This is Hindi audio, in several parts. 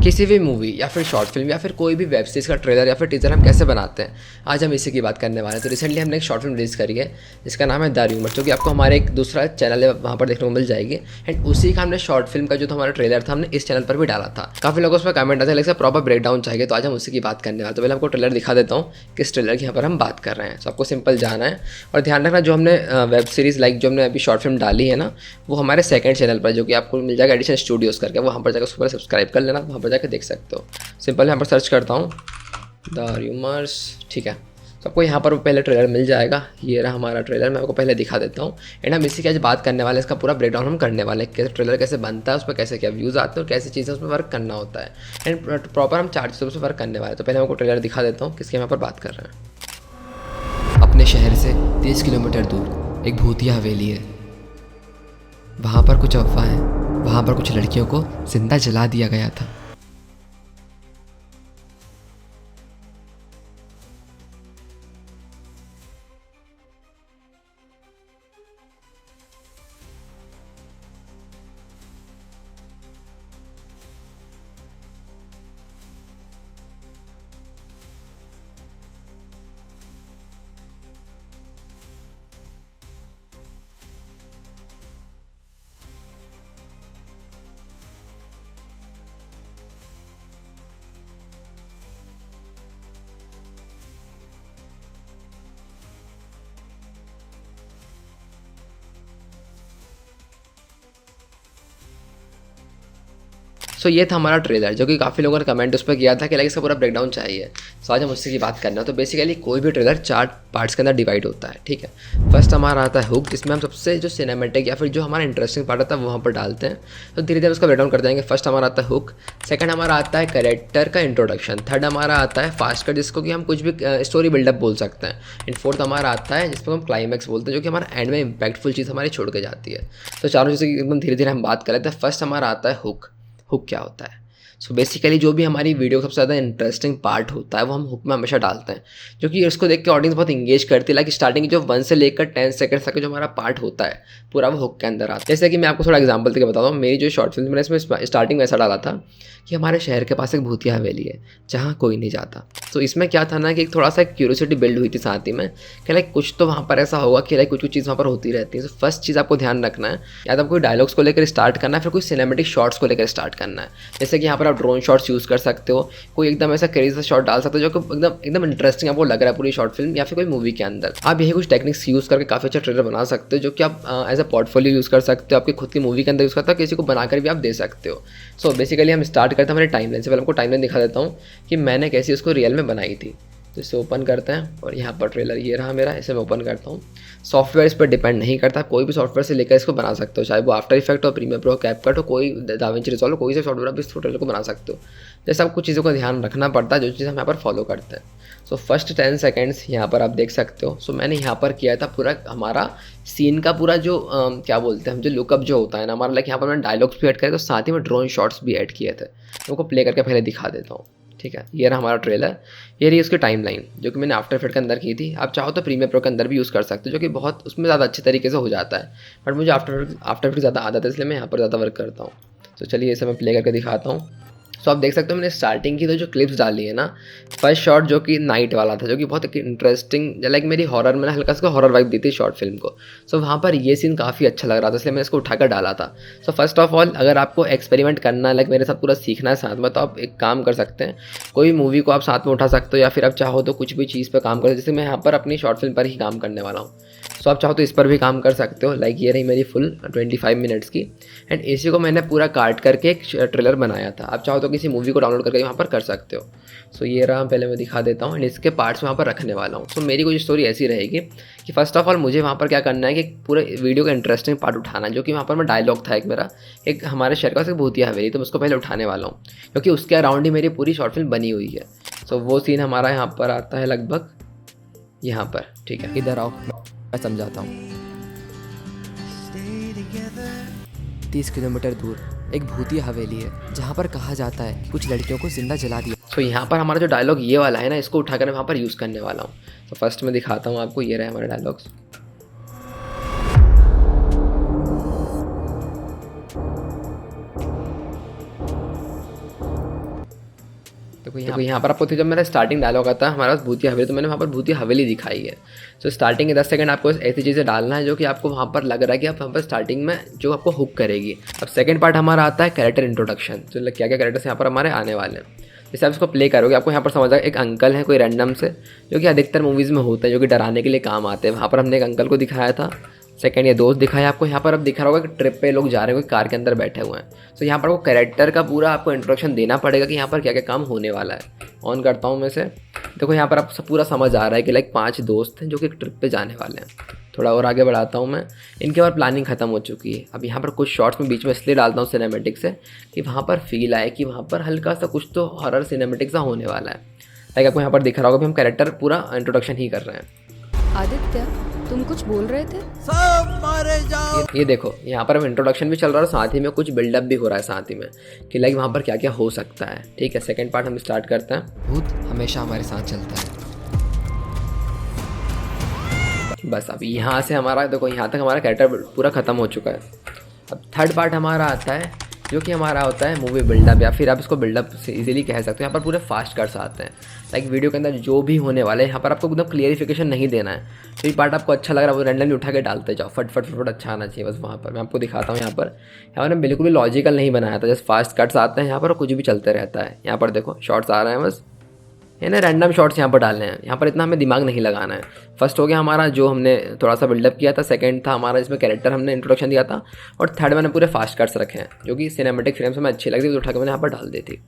किसी भी मूवी या फिर शॉर्ट फिल्म या फिर कोई भी वेब सीरीज़ का ट्रेलर या फिर टीजर हम कैसे बनाते हैं, आज हम इसी की बात करने वाले हैं। तो रिसेंटली हमने एक शॉर्ट फिल्म रिलीज़ करी है जिसका नाम है द र्यूमर, जो कि आपको हमारे एक दूसरा चैनल है वहाँ पर देखने को मिल जाएगी। एंड उसी का हमने शॉर्ट फिल्म का जो हमारा ट्रेलर था हमने इस चैनल पर भी डाला था। काफ़ी लोगों उसमें कमेंट आते हैं, लेकिन प्रॉपर ब्रेक डाउन चाहिए, तो आज हम उसी की बात करने वाले। तो पहले आपको ट्रेलर दिखा देता हूँ किस ट्रेलर की यहाँ पर हम बात कर रहे हैं। तो आपको सिंपल जाना है और ध्यान रखना, जो हमने वेब सीरीज़ लाइक जो हमने अभी शॉर्ट फिल्म डाली है ना, वो हमारे सेकंड चैनल पर जो कि आपको मिल जाएगा एडिशन स्टूडियोज़ करके, वहाँ पर जाकर उसको सब्सक्राइब कर लेना, वहाँ पर जाकर देख सकते हो। सिंपल यहाँ पर सर्च करता हूँ द र्यूमर्स, ठीक है। तो आपको यहाँ पर पहले ट्रेलर मिल जाएगा। ये रहा हमारा ट्रेलर, मैं आपको पहले दिखा देता हूँ। एंड हम इसी की आज बात करने वाले हैं, इसका पूरा ब्रेकडाउन हम करने वाले हैं, कैसे ट्रेलर कैसे बनता है, उसमें कैसे क्या व्यूज़ आते हैं और कैसी चीज़ें उसमें वर्क करना होता है। एंड प्रॉपर हम 4 चीज़ों पर वर्क करने वाले हैं। तो पहले मैं आपको ट्रेलर दिखा देता हूँ किसके यहाँ पर बात कर रहे हैं। अपने शहर से 30 किलोमीटर दूर एक भूतिया हवेली है। वहाँ पर कुछ अफवाहें, वहाँ पर कुछ लड़कियों को जिंदा जला दिया गया था। सो ये था हमारा ट्रेलर, जो कि काफ़ी लोगों ने कमेंट उस पर किया था कि लाइक इसका पूरा ब्रेकडाउन चाहिए। सो आज हम उससे की बात करना है। तो बेसिकली कोई भी ट्रेलर 4 पार्ट्स के अंदर डिवाइड होता है, ठीक है। फर्स्ट हमारा आता है हुक, जिसमें हम सबसे जो सिनेमेटिक या फिर जो हमारा इंटरेस्टिंग पार्ट आता है वो वहाँ पर डालते हैं। तो धीरे धीरे उसका ब्रेकडाउन कर जाएंगे। फर्स्ट हमारा आता है हुक, सेकंड हमारा आता है कैरेक्टर का इंट्रोडक्शन, थर्ड हमारा आता है फास्ट कट, जिसको कि हम कुछ भी स्टोरी बिल्डअप बोल सकते हैं। एंड फोर्थ हमारा आता है जिसको हम क्लाइमैक्स बोलते हैं, जो कि हमारा एंड में इंपैक्टफुल चीज़ हमारी छोड़ के जाती है। तो चारों चीज़ें एकदम धीरे धीरे हम बात कर लेते हैं। फर्स्ट हमारा आता है हुक। हुक क्या होता है? सो बेसिकली जो भी हमारी वीडियो का सबसे ज़्यादा इंटरेस्टिंग पार्ट होता है वो हम हुक में हमेशा डालते हैं, जो कि इसको देख के ऑडियंस बहुत इंगेज करती है। लाइक स्टार्टिंग जो 1 से लेकर 10 सेकंड तक जो हमारा पार्ट होता है पूरा वो हुक के अंदर आता है। जैसे कि मैं आपको थोड़ा एग्जांपल देकर बताता हूँ। मेरी जो शॉर्ट फिल्म मैंने इसमें स्टार्टिंग में ऐसा डाला था कि हमारे शहर के पास एक भूतिया हवेली है जहाँ कोई नहीं जाता। तो इसमें क्या था ना कि एक थोड़ा सा क्यूरियोसिटी बिल्ड हुई थी साथ ही में कि लाइक कुछ तो वहाँ पर ऐसा होगा कि लाइक कुछ कुछ चीज़ वहाँ पर होती रहती है। तो फर्स्ट चीज़ आपको ध्यान रखना है, या तो कोई डायलॉग्स को लेकर स्टार्ट करना है, फिर कोई सिनेमेटिक शॉट्स को लेकर स्टार्ट करना है। जैसे कि यहाँ पर आप ड्रोन शॉट्स यूज़ कर सकते हो, कोई एकदम ऐसा क्रेजी सा शॉट डाल सकते हो जो कि एकदम एकदम इंटरेस्टिंग आपको लग रहा है पूरी शॉर्ट फिल्म या फिर कोई मूवी के अंदर। आप यही कुछ टेक्निक्स यूज़ करके काफ़ी अच्छा ट्रेलर बना सकते हो, जो कि आप एज अ पोर्टफोलियो यूज़ कर सकते हो, आपकी खुद की मूवी के अंदर यूज़ करते हो, किसी को बनाकर भी आप दे सकते हो। सो बेसिकली हम स्टार्ट करते हैं हमारे टाइमलाइन से। पहले आपको टाइमलाइन दिखा देता हूँ कि मैंने कैसी उसको रियल में बनाई थी। तो इसे ओपन करते हैं और यहाँ पर ट्रेलर ये रहा मेरा, इसे मैं ओपन करता हूँ। सॉफ्टवेयर इस पर डिपेंड नहीं करता, कोई भी सॉफ्टवेयर से लेकर इसको बना सकते हो, चाहे वो आफ्टर इफेक्ट हो, प्रीमियर प्रो, कैपकट हो, कोई दाविंची रिजॉल्व हो, कोई से सॉफ्टवेयर आप इस ट्रेलर को बना सकते हो। जैसे आपको कुछ चीज़ों का ध्यान रखना पड़ता है, जो चीज़ हम यहाँ पर फॉलो करते हैं। सो फर्स्ट 10 सेकेंड्स यहाँ पर आप देख सकते हो। सो मैंने यहाँ पर किया था पूरा हमारा सीन का पूरा जो क्या बोलते हैं हम, जो लुकअप जो होता है ना हमारा, लाइक यहाँ पर मैंने डायलॉग्स भी ऐड करे, तो साथ ही में ड्रोन शॉट्स भी ऐड किए थे। तो उनको प्ले करके पहले दिखा देता हूँ, ठीक है। ये रहा हमारा ट्रेलर, ये रही उसकी टाइमलाइन जो कि मैंने आफ्टर इफेक्ट के अंदर की थी। आप चाहो तो प्रीमियर प्रो के अंदर भी यूज़ कर सकते हो, जो कि बहुत उसमें ज़्यादा अच्छे तरीके से हो जाता है। बट मुझे आफ्टर इफेक्ट ज़्यादा आदत है, इसलिए मैं यहाँ पर ज़्यादा वर्क करता हूँ। तो चलिए इसे मैं प्ले करके दिखाता हूँ। सो आप देख सकते हो मैंने स्टार्टिंग की तो जो क्लिप्स डाली है ना, फर्स्ट शॉट जो कि नाइट वाला था, जो कि बहुत इंटरेस्टिंग, लाइक मेरी हॉरर, मैंने हल्का सा हॉरर वाइब दी थी शॉर्ट फिल्म को। सो वहाँ पर ये सीन काफ़ी अच्छा लग रहा था, इसलिए मैंने इसको उठाकर डाला था। सो फर्स्ट ऑफ ऑल, अगर आपको एक्सपेरिमेंट करना है, लाइक मेरे साथ पूरा सीखना है साथ में, तो आप एक काम कर सकते हैं, कोई मूवी को आप साथ में उठा सकते हो, या फिर आप चाहो तो कुछ भी चीज़ पर काम करो। जैसे मैं यहाँ पर अपनी शॉर्ट फिल्म पर ही काम करने वाला हूँ, सो आप चाहो तो इस पर भी काम कर सकते हो। लाइक ये रही मेरी फुल 25 मिनट्स की, एंड इसी को मैंने पूरा काट करके एक ट्रेलर बनाया था। आप चाहो तो किसी मूवी को डाउनलोड करके वहाँ पर कर सकते हो। सो ये रहा, पहले मैं दिखा देता हूँ, एंड इसके पार्ट्स वहाँ पर रखने वाला हूँ। सो मेरी कुछ स्टोरी ऐसी रहेगी कि फर्स्ट ऑफ ऑल मुझे वहाँ पर क्या करना है कि पूरे वीडियो का इंटरेस्टिंग पार्ट उठाना है, जो कि वहाँ पर मैं डायलॉग था एक मेरा, एक हमारे शहर का भूतिया हवेली, तो मैं उसको पहले उठाने वाला हूँ, क्योंकि उसके अराउंड ही मेरी पूरी शॉर्ट फिल्म बनी हुई है। सो वो सीन हमारा यहाँ पर आता है लगभग यहाँ पर, ठीक है। इधर आओ, मैं समझाता हूँ। 30 किलोमीटर दूर एक भूतिया हवेली है जहाँ पर कहा जाता है कुछ लड़कियों को जिंदा जला दिया। तो यहाँ पर हमारा जो डायलॉग ये वाला है ना, इसको उठाकर मैं वहाँ पर यूज़ करने वाला हूँ। तो फर्स्ट मैं दिखाता हूँ आपको, ये रहे हमारे डायलॉग्स। तो यहाँ पर आपको जब मेरा स्टार्टिंग डायलॉग आता है हमारा भूतिया हवेली, तो मैंने वहाँ पर भूतिया हवेली दिखाई है। तो स्टार्टिंग के 10 सेकंड आपको ऐसी चीज़ें डालना है जो कि आपको वहाँ पर लग रहा है कि आप वहाँ पर स्टार्टिंग में जो आपको हुक करेगी। अब सेकंड पार्ट हमारा आता है कैरेक्टर इंट्रोडक्शन, तो क्या क्या कैरेक्टर्स यहाँ पर हमारे आने वाले हैं। जैसे आप इसको प्ले करोगे आपको यहाँ पर समझ आएगा एक अंकल है कोई रैंडम से, जो कि अधिकतर मूवीज़ में होते हैं, जो कि डराने के लिए काम आते हैं। वहाँ पर हमने एक अंकल को दिखाया था। सेकंड ये दोस्त दिखाया आपको। यहाँ पर अब दिखा रहा होगा कि ट्रिप पे लोग जा रहे हैं, कोई कार के अंदर बैठे हुए हैं। तो यहाँ पर वो कैरेक्टर का पूरा आपको इंट्रोडक्शन देना पड़ेगा कि यहाँ पर क्या क्या काम होने वाला है। ऑन करता हूँ मैं से, देखो यहाँ पर आप सब पूरा समझ आ रहा है कि लाइक 5 दोस्त हैं जो कि एक ट्रिप पे जाने वाले हैं। थोड़ा और आगे बढ़ाता हूँ मैं, इनके बाद प्लानिंग खत्म हो चुकी है। अब यहाँ पर कुछ शॉर्ट्स में बीच में इसलिए डालता हूँ सिनेमेटिक से कि वहाँ पर फील आए कि वहाँ पर हल्का सा कुछ तो हॉरर सिनेमेटिक सा होने वाला है। लाइक आपको यहाँ पर दिख रहा होगा कि हम कैरेक्टर पूरा इंट्रोडक्शन ही कर रहे हैं। आदित्य तुम कुछ बोल रहे थे? सब मारे जाओ। ये देखो यहाँ पर अब इंट्रोडक्शन भी चल रहा है और साथ ही में कुछ बिल्डअप भी हो रहा है साथ ही में कि लाइक वहाँ पर क्या क्या हो सकता है। ठीक है, सेकंड पार्ट हम स्टार्ट करते हैं। भूत हमेशा हमारे साथ चलता है। बस अब यहाँ से हमारा देखो यहाँ तक हमारा कैरेक्टर पूरा ख़त्म हो चुका है। अब थर्ड पार्ट हमारा आता है जो कि हमारा होता है मूवी बिल्डअप, या फिर आप इसको बिल्डअप से इजीली कह सकते हो। यहाँ पर पूरे फास्ट कट्स आते हैं, लाइक वीडियो के अंदर जो भी होने वाला है यहाँ पर आपको एकदम क्लियरिफिकेशन नहीं देना है। तो ये पार्ट आपको अच्छा लग रहा है वो रैंडमली उठा के डालते जाओ, फट फट फट अच्छा आना चाहिए बस। वहाँ पर मैं आपको दिखाता हूँ। यहाँ पर मैंने बिल्कुल भी लॉजिकल नहीं बनाया था, जस्ट फास्ट कट्स आते हैं यहाँ पर, कुछ भी चलते रहता है। यहाँ पर देखो शॉर्ट्स आ रहे हैं बस, है ना, रैंडम शॉट्स यहाँ पर डालने हैं। यहाँ पर इतना हमें दिमाग नहीं लगाना है। फर्स्ट हो गया हमारा जो हमने थोड़ा सा बिल्डअप किया था, सेकंड था हमारा जिसमें कैरेक्टर हमने इंट्रोडक्शन दिया था, और थर्ड मैंने पूरे फास्ट कट्स रखे हैं जो कि सिनेमेटिक फ्रेम्स में अच्छी लगती है, तो उठा के मैंने यहाँ पर डाल दी थी।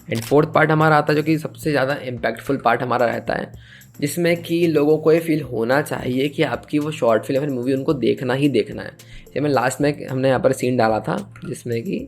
एंड फोर्थ पार्ट हमारा आता है जो कि सबसे ज़्यादा इम्पैक्टफुल पार्ट हमारा रहता है, जिसमें कि लोगों को ये फील होना चाहिए कि आपकी वो शॉर्ट फिल्म या फिर मूवी उनको देखना ही देखना है। जैसे मैं लास्ट में हमने यहाँ पर सीन डाला था जिसमें कि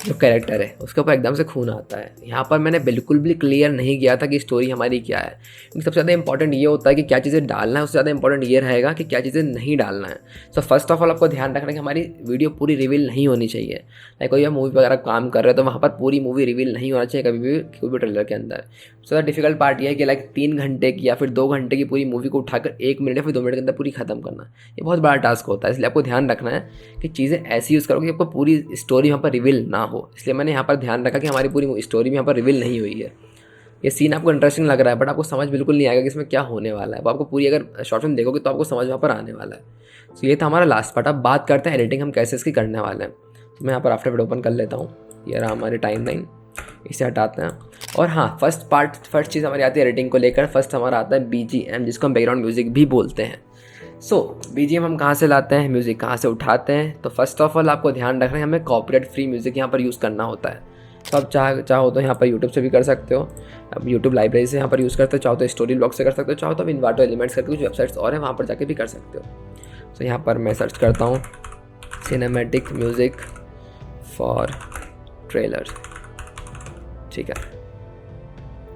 जो कैरेक्टर है उसके ऊपर एकदम से खून आता है। यहाँ पर मैंने बिल्कुल भी क्लियर नहीं किया था कि स्टोरी हमारी क्या है, क्योंकि सबसे ज़्यादा इंपॉर्टेंट ये होता है कि क्या चीज़ें डालना है, उससे ज़्यादा इंपॉर्टेंट ये रहेगा कि क्या चीज़ें नहीं डालना है। सो फर्स्ट ऑफ ऑल आपको ध्यान रखना है कि हमारी वीडियो पूरी रिवील नहीं होनी चाहिए। लाइक कोई आप मूवी वगैरह काम कर रहे हो तो वहाँ पर पूरी मूवी रिवील नहीं होना चाहिए कभी भी कोई भी ट्रेलर के अंदर। सबसे डिफिकल्ट पार्ट ये है कि लाइक 3 घंटे की या फिर 2 घंटे की पूरी मूवी को उठाकर 1 मिनट या फिर 2 मिनट के अंदर पूरी खत्म करना, ये बहुत बड़ा टास्क होता है। इसलिए आपको ध्यान रखना है कि चीज़ें ऐसी यूज़ करो कि आपको पूरी स्टोरी वहाँ पर रिवील ना हो। इसलिए मैंने यहाँ पर ध्यान रखा कि हमारी पूरी स्टोरी भी यहाँ पर रिवील नहीं हुई है। ये सीन आपको इंटरेस्टिंग लग रहा है बट आपको समझ बिल्कुल नहीं आएगा कि इसमें क्या होने वाला है। वो आपको पूरी अगर शॉर्ट फिल्म देखोगे तो आपको समझ वहाँ पर आने वाला है। तो ये था हमारा लास्ट पार्ट। अब बात करते हैं एडिटिंग हम कैसे इसकी करने वाले हैं। तो मैं यहाँ पर आफ्टर इफेक्ट ओपन कर लेता हूँ। ये रहा हमारी टाइमलाइन, इसे हटाते हैं। और हाँ, फर्स्ट चीज़ हमारी आती है एडिटिंग को लेकर। फर्स्ट हमारा आता है BGM, जिसको हम बैकग्राउंड म्यूजिक भी बोलते हैं। सो BGM हम कहाँ से लाते हैं, म्यूज़िक कहाँ से उठाते हैं। तो फर्स्ट ऑफ ऑल आपको ध्यान रखना है हमें कॉपीराइट फ्री म्यूज़िक यहाँ पर यूज़ करना होता है। तो आप चाहो तो यहाँ पर यूट्यूब से भी कर सकते हो, अब यूट्यूब लाइब्रेरी से यहाँ पर यूज़ करते हो, चाहो तो स्टोरी ब्लॉग से कर सकते हो, चाहो तो अब इन्वाटो एलिमेंट्स करके कुछ वेबसाइट्स और हैं वहाँ पर जाके भी कर सकते हो। तो यहाँ पर मैं सर्च करता हूँ सिनेमैटिक म्यूज़िक फॉर ट्रेलर। ठीक है,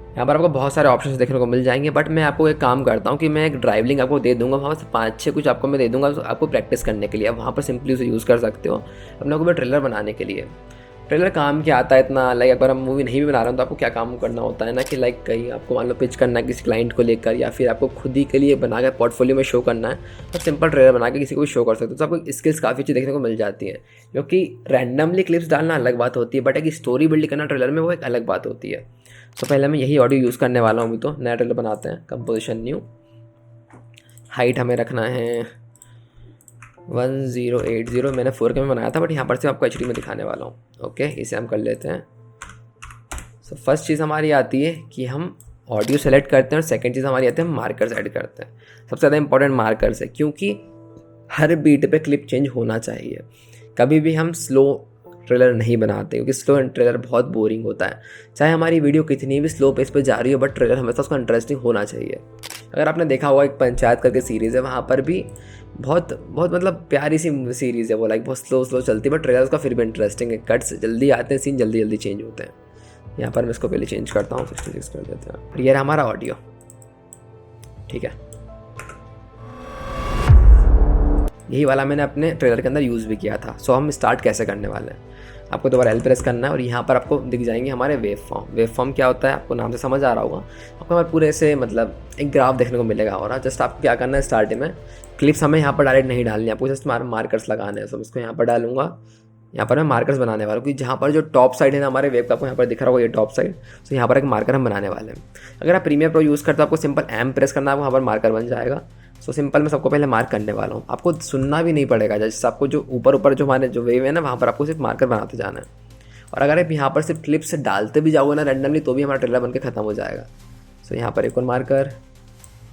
यहाँ पर आपको बहुत सारे ऑप्शंस देखने को मिल जाएंगे, बट मैं आपको एक काम करता हूँ कि मैं एक ड्राइव लिंक आपको दे दूंगा, वहाँ से 5-6 कुछ आपको मैं दे दूंगा आपको प्रैक्टिस करने के लिए। आप वहाँ पर सिंपली उसे यूज़ कर सकते हो अपने को भी ट्रेलर बनाने के लिए। ट्रेलर काम क्या आता है इतना, लाइक अगर हम मूवी नहीं भी बना रहे हो तो आपको क्या काम करना होता है ना कि लाइक कहीं आपको मान लो पिच करना है किसी क्लाइंट को लेकर, या फिर आपको खुद ही के लिए बना कर पोर्टफोलियो में शो करना है, तो सिंपल ट्रेलर बना के किसी को भी शो कर सकते हो। तो आपको स्किल्स काफ़ी चीज़ देखने को मिल जाती है, क्योंकि रैंडमली क्लिप्स डालना अलग बात होती है, बट एक स्टोरी बिल्ड करना ट्रेलर में वो एक अलग बात होती है। तो पहले मैं यही ऑडियो यूज़ करने वाला हूँ। अभी तो नया ट्रेलर बनाते हैं, कंपोजिशन न्यू, हाइट हमें रखना है 1080। मैंने 4K में बनाया था बट यहाँ पर से आपको HD में दिखाने वाला हूँ। ओके, इसे हम कर लेते हैं। सो फर्स्ट चीज़ हमारी आती है कि हम ऑडियो सेलेक्ट करते हैं, और सेकंड चीज़ हमारी आती है हम मार्कर्स ऐड करते हैं। सबसे ज़्यादा इंपॉर्टेंट मार्कर्स है, क्योंकि हर बीट पे क्लिप चेंज होना चाहिए। कभी भी हम स्लो ट्रेलर नहीं बनाते, क्योंकि स्लो ट्रेलर बहुत बोरिंग होता है। चाहे हमारी वीडियो कितनी भी स्लो पेस पे जा रही हो, बट ट्रेलर हमेशा उसका इंटरेस्टिंग होना चाहिए। अगर आपने देखा होगा एक पंचायत करके सीरीज़ है, वहाँ पर भी बहुत मतलब प्यारी सी सीरीज़ है वो, लाइक बहुत स्लो चलती है, बट ट्रेलर उसका फिर भी इंटरेस्टिंग है। कट्स जल्दी आते हैं, सीन जल्दी चेंज होते हैं। यहाँ पर मैं इसको पहले चेंज करता हूँ, 66 कर देते हैं। और ये रहा हमारा ऑडियो। ठीक है, यही वाला मैंने अपने ट्रेलर के अंदर यूज़ भी किया था। सो हम स्टार्ट कैसे करने वाले हैं, आपको दोबारा L प्रेस करना है और यहाँ पर आपको दिख जाएंगे हमारे वेव फॉर्म क्या होता है, आपको नाम से समझ आ रहा होगा। आपको हमारे पूरे से मतलब एक ग्राफ देखने को मिलेगा। और जस्ट आपको क्या करना है, स्टार्टिंग में क्लिप्स हमें यहाँ पर डायरेक्ट नहीं डालनी है, आपको जस्ट मार्कर्स लगाने हैं। सब इसको यहाँ पर डालूंगा यहाँ पर मैं मार्कर्स बनाने वाला हूँ, क्योंकि जहाँ पर जो टॉप साइड है ना हमारे वेब का, आपको यहाँ पर दिख रहा होगा ये टॉप साइड, तो यहाँ पर एक मार्कर हम बनाने वाले हैं। अगर आप प्रीमियर प्रो यूज़ करते हो आपको सिंपल एम प्रेस करना है, वहाँ पर मार्कर बन जाएगा। सो सिंपल मैं सबको पहले मार्क करने वाला हूँ, आपको सुनना भी नहीं पड़ेगा, जैसे आपको जो ऊपर जो हमारे जो वेव है ना वहाँ पर आपको सिर्फ मार्कर बनाते जाना है। और अगर आप यहाँ पर सिर्फ क्लिप्स डालते भी जाओगे ना रैंडमली तो भी हमारा ट्रेलर बन के ख़त्म हो जाएगा। सो यहाँ पर एक और मार्कर,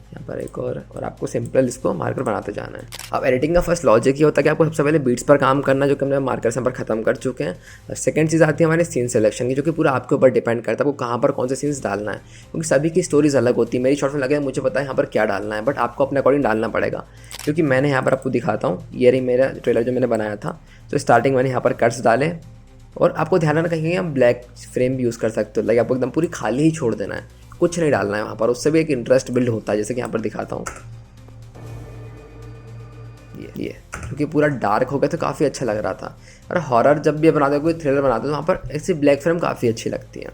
यहाँ पर एक और आपको सिंपल इसको मार्कर बनाते जाना है। अब एडिटिंग का फर्स्ट लॉजिक ये होता है कि आपको सबसे पहले बीट्स पर काम करना है, जो कि हमने मार्कर से पर खत्म कर चुके हैं। सेकंड चीज़ आती है हमारे सीन सिलेक्शन की, जो कि पूरा आपके ऊपर डिपेंड करता है आपको कहाँ पर कौन से सीन्स डालना है, क्योंकि सभी की स्टोरीज अलग होती है। मेरी शॉर्ट में लगे मुझे पता है यहाँ पर क्या डालना है, बट आपको अपने अकॉर्डिंग डालना पड़ेगा। क्योंकि मैंने यहाँ पर आपको दिखाता हूँ, ये रही मेरा ट्रेलर जो मैंने बनाया था। तो स्टार्टिंग मैंने यहाँ पर कट्स डाले, और आपको ध्यान रखना कहीं हम ब्लैक फ्रेम भी यूज़ कर सकते हो, लाइक आपको एकदम पूरी खाली ही छोड़ देना है, कुछ नहीं डालना है वहाँ पर, उससे भी एक इंटरेस्ट बिल्ड होता है। जैसे कि यहाँ पर दिखाता हूँ, ये क्योंकि पूरा डार्क हो गया तो काफ़ी अच्छा लग रहा था। और हॉरर जब भी बनाते हो, कोई थ्रिलर बनाते हो, तो वहाँ पर ऐसी ब्लैक फ्रेम काफ़ी अच्छी लगती है।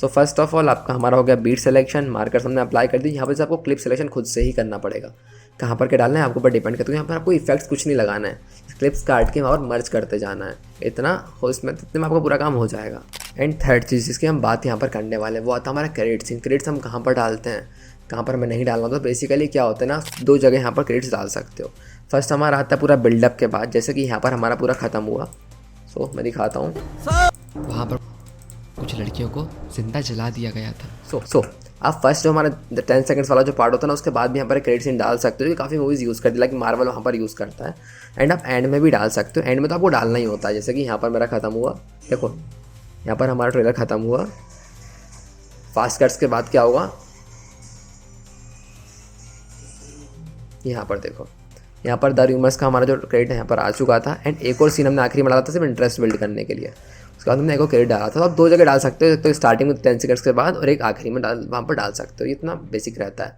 सो फर्स्ट ऑफ ऑल आपका हमारा हो गया बीट सिलेक्शन, मार्कर्स हमने अप्लाई कर दी। यहाँ पर से आपको क्लिप सिलेक्शन खुद से ही करना पड़ेगा, कहाँ पर क्या डालना है आपके ऊपर डिपेंड करता है। यहाँ पर आपको इफेक्ट्स कुछ नहीं लगाना है, क्लिप्स काट के वहाँ पर मर्ज करते जाना है, इतना हो इसमें, इतने में आपका पूरा काम हो जाएगा। एंड थर्ड चीज़ जिसकी हम बात यहाँ पर करने वाले हैं वो आता है हमारा क्रेडिट्स। इन क्रेडिट्स हम कहाँ पर डालते हैं, कहाँ पर हमें नहीं डालना। तो बेसिकली क्या होता है ना, दो जगह यहाँ पर क्रेडिट्स डाल सकते हो। फर्स्ट हमारा आता है पूरा बिल्डअप के बाद, जैसे कि यहाँ पर हमारा पूरा ख़त्म हुआ। सो मैं दिखाता हूँ, वहाँ पर कुछ लड़कियों को जिंदा जला दिया गया था। सो आप फर्स्ट जो हमारा 10 सेकंड्स वाला जो पार्ट होता है ना, उसके बाद भी यहाँ पर क्रेडिट सीन डाल सकते हो। ये काफ़ी मूवीज़ यूज़ करती है, लाइक मार्वल वहाँ पर यूज़ करता है। एंड आप एंड में भी डाल सकते हो, एंड में तो आपको डालना ही होता है। जैसे कि यहाँ पर मेरा ख़त्म हुआ, देखो यहाँ पर हमारा ट्रेलर ख़त्म हुआ। फास्ट कट्स के बाद क्या होगा, यहाँ पर देखो, यहाँ पर द रूमर्स का हमारा जो क्रेडिट यहाँ पर आ चुका था। एंड एक और सीन हमने आखिरी में डाला था सिर्फ इंटरेस्ट बिल्ड करने के लिए, उसके बाद हमने एक और क्रेडिट डाला था। तो आप दो जगह डाल सकते हो, एक तो स्टार्टिंग में 10 सेकंड्स के बाद और एक आखिरी में वहाँ पर डाल सकते हो। ये इतना बेसिक रहता है।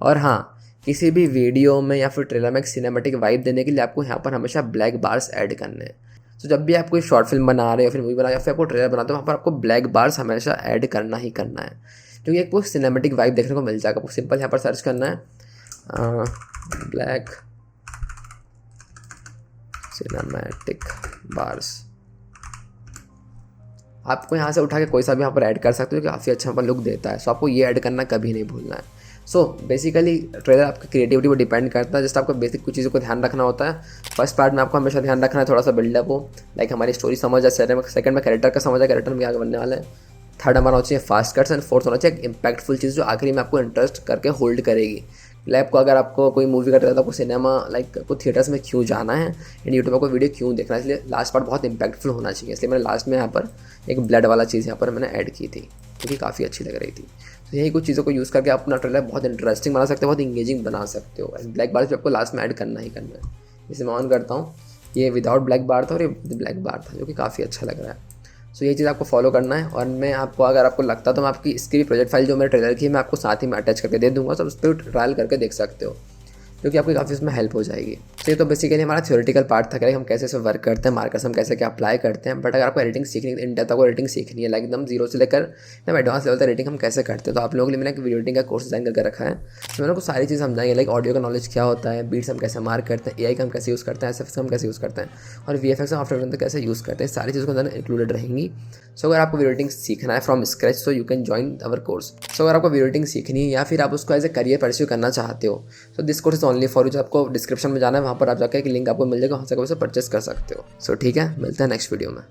और हाँ, किसी भी वीडियो में या फिर ट्रेलर में एक सिनेमेटिक वाइब देने के लिए आपको यहाँ पर हमेशा ब्लैक बार्स ऐड करने हैं। तो जब भी आप कोई शॉर्ट फिल्म बना रहे हो, फिर मूवी बना रहे हो, या फिर आपको ट्रेलर बनाते हो, वहाँ पर आपको ब्लैक बार्स हमेशा ऐड करना ही करना है, क्योंकि एक वो सिनेमेटिक वाइब देखने को मिल जाएगा। आपको सिंपल यहाँ पर सर्च करना है ब्लैक सिनेमैटिक बार्स। आपको यहाँ से उठा के कोई सा भी यहाँ पर ऐड कर सकते हो, काफ़ी अच्छा यहाँ पर लुक देता है। सो आपको ये ऐड करना कभी नहीं भूलना है। सो बेसिकली ट्रेलर आपकी क्रिएटिविटी पर डिपेंड करता है। जस्ट आपको बेसिक कुछ चीज़ों को ध्यान रखना होता है। फर्स्ट पार्ट में आपको हमेशा ध्यान रखना है थोड़ा सा बिल्डअप हो, लाइक हमारी स्टोरी समझ जाए। सेकंड में कैरेक्टर का समझ जाए, कैरेक्टर में क्या बनने वाला है। थर्ड हमारा होना चाहिए फास्ट कट्स, एंड फोर्थ होना चाहिए एक इम्पैक्टफुल चीज़ जो आखिरी में आपको इंटरेस्ट करके होल्ड करेगी। लाइक को अगर आपको कोई मूवी का ट्रेलर, आपको सिनेमा लाइक आपको थिएटर्स में क्यों जाना है, एंड यूट्यूब पर कोई वीडियो क्यों देखना है, इसलिए लास्ट पार्ट बहुत इंपैक्टफुल होना चाहिए। इसलिए मैंने लास्ट में यहाँ पर एक ब्लड वाला चीज़ यहाँ पर मैंने ऐड की थी, क्योंकि काफ़ी अच्छी लग रही थी। तो यही कुछ चीज़ों को यूज़ करके आप अपना ट्रेलर बहुत इंटरेस्टिंग बना सकते हो, बहुत इंगेजिंग बना सकते हो। एंड ब्लैक बार भी आपको लास्ट में ऐड करना ही करना है। जैसे मैं ऑन करता हूँ, ये विदाउट ब्लैक बार था और ये विद ब्लैक बार था, जो कि काफ़ी अच्छा लग रहा है। सो ये चीज़ आपको फॉलो करना है। और मैं आपको, अगर आपको लगता तो मैं आपकी इसकी भी प्रोजेक्ट फाइल जो मेरे ट्रेलर की है मैं आपको साथ ही में अटैच करके दे दूँगा, सब उस पर ट्रायल करके देख सकते हो, क्योंकि आपकी काफ़ी उसमें हेल्प हो जाएगी। तो ये तो बेसिकली हमारा थ्योरेटिकल पार्ट था कि हम कैसे इसे वर्क करते हैं, मार्कर्स हम कैसे क्या अप्लाई करते हैं। बट अगर आपको एडिटिंग सीखनी है, इन डेप्थ आपको एडिटिंग सीखनी है, लाइक एकदम जीरो से लेकर एकदम एडवांस लेवल तक एडिटिंग हम कैसे करते हैं, तो आप लोगों के लिए मैंने एक वीडियो एडिटिंग का कोर्स डिजाइन करके रखा है। तो मैंने आपको सारी चीज़ समझाएंगे, लाइक ऑडियो का नॉलेज क्या होता है, बीट्स हम कैसे मार्क करते हैं, AI का हम कैसे यूज़ करते हैं, SFX हम कैसे यूज़ करते हैं, और VFX हम आफ्टर इफेक्ट कैसे यूज़ करते हैं। सारी चीज़ों के अंदर इंक्लूडेड रहेंगी। सो अगर आपको वीडियो एडिटिंग सीखना है from scratch, so you can join our course. सो अगर आपको वीडियो एडिटिंग सीखनी है या फिर आप उसको एज ए करियर परस्यू करना चाहते हो, so this course is only for you. जो आपको डिस्क्रिप्शन में जाना है, वहाँ पर आप जाकर एक लिंक आपको मिल जाएगा, वहाँ से आप उसे परचेस कर सकते हो। सो ठीक है, मिलते हैं नेक्स्ट वीडियो में।